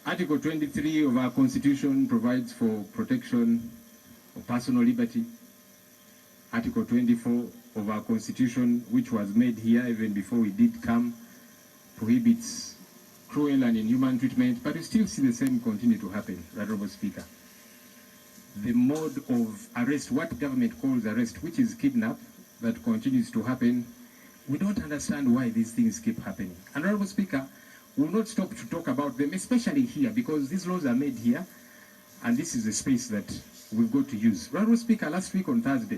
Article 23 of our Constitution provides for protection of personal liberty. Article 24 of our Constitution, which was made here even before we did come, prohibits cruel and inhuman treatment, but we still see the same continue to happen, Honorable Speaker. The mode of arrest, what government calls arrest, which is kidnap, that continues to happen. We don't understand why these things keep happening. And Honorable Speaker, we will not stop to talk about them, especially here, because these laws are made here, and this is a space that we've got to use. Honorable Speaker, last week on Thursday,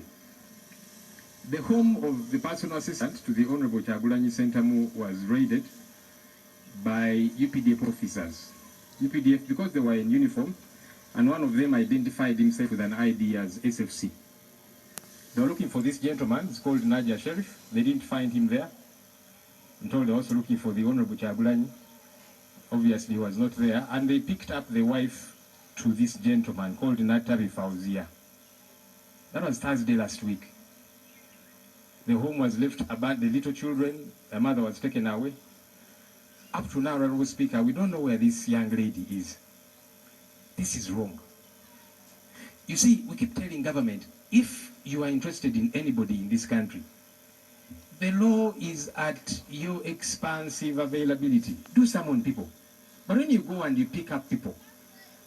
the home of the personal assistant to the Honorable Kyagulanyi Ssentamu was raided by UPDF officers. UPDF, because they were in uniform, and one of them identified himself with an ID as SFC. They were looking for this gentleman, it's called Nadia Sheriff. They didn't find him there. I'm told they were also looking for the Honorable Kyagulanyi. Obviously, he was not there. And they picked up the wife to this gentleman called Natabi Fauzia. That was Thursday last week. The home was left about the little children. The mother was taken away. Up to now, Honorable Speaker, we don't know where this young lady is. This is wrong. You see, we keep telling government, if you are interested in anybody in this country, the law is at your expansive availability. Do summon people. But when you go and you pick up people,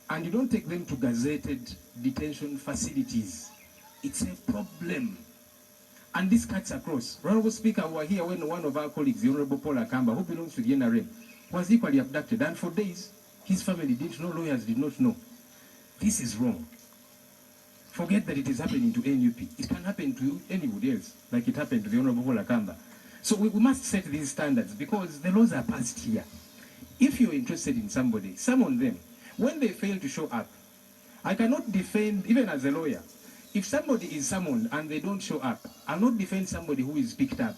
and you don't take them to gazetted detention facilities, it's a problem. And this cuts across. Honorable Speaker, we were here when one of our colleagues, the Honorable Paul Akamba, who belongs to the NRM, was equally abducted. And for days, his family didn't know, lawyers did not know. This is wrong. Forget that it is happening to NUP. It can happen to anybody else, like it happened to the Honorable Paul Akamba. So we must set these standards because the laws are passed here. If you're interested in somebody, summon them. When they fail to show up, I cannot defend, even as a lawyer, if somebody is summoned and they don't show up, I'll not defend somebody who is picked up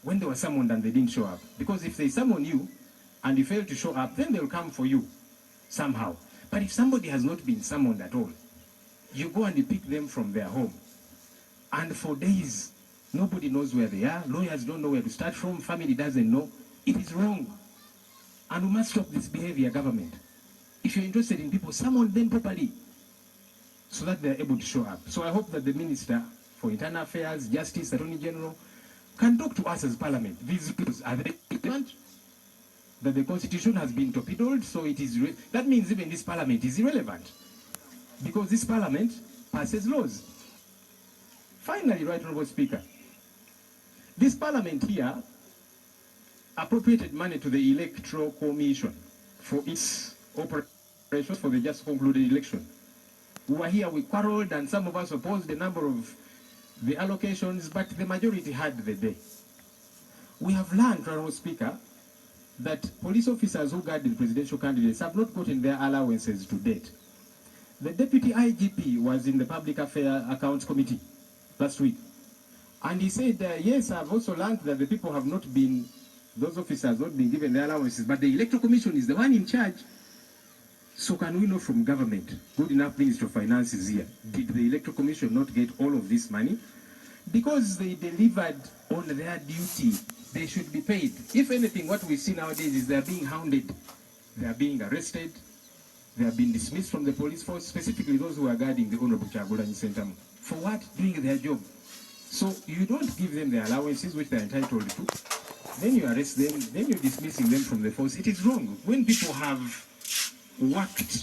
when they were summoned and they didn't show up. Because if they summon you and you fail to show up, then they'll come for you somehow. But if somebody has not been summoned at all, you go and you pick them from their home. And for days, nobody knows where they are. Lawyers don't know where to start from. Family doesn't know. It is wrong. And we must stop this behavior, government. If you're interested in people, summon them properly so that they're able to show up. So I hope that the Minister for Internal Affairs, Justice, Attorney General can talk to us as Parliament. These rules are they relevant? That the Constitution has been torpedoed, so it is. That means even this Parliament is irrelevant because this Parliament passes laws. Finally, Right Honourable Speaker, this Parliament here appropriated money to the Electoral Commission for its operations for the just concluded election. We were here, we quarreled, and some of us opposed the number of the allocations, but the majority had the day. We have learned, Honourable Speaker, that police officers who guard the presidential candidates have not gotten their allowances to date. The Deputy IGP was in the Public Affairs Accounts Committee last week, and he said, yes, I've also learned that the people have not been, those officers have not been given their allowances, but the Electoral Commission is the one in charge. So can we know from government, good enough Ministry of Finances here, did the Electoral Commission not get all of this money? Because they delivered on their duty, they should be paid. If anything, what we see nowadays is they are being hounded. They are being arrested. They have been dismissed from the police force, specifically those who are guarding the Honorable Kyagulanyi Ssentamu. For what? Doing their job. So you don't give them their allowances, which they are entitled to. Then you arrest them, then you're dismissing them from the force. It is wrong. When people have worked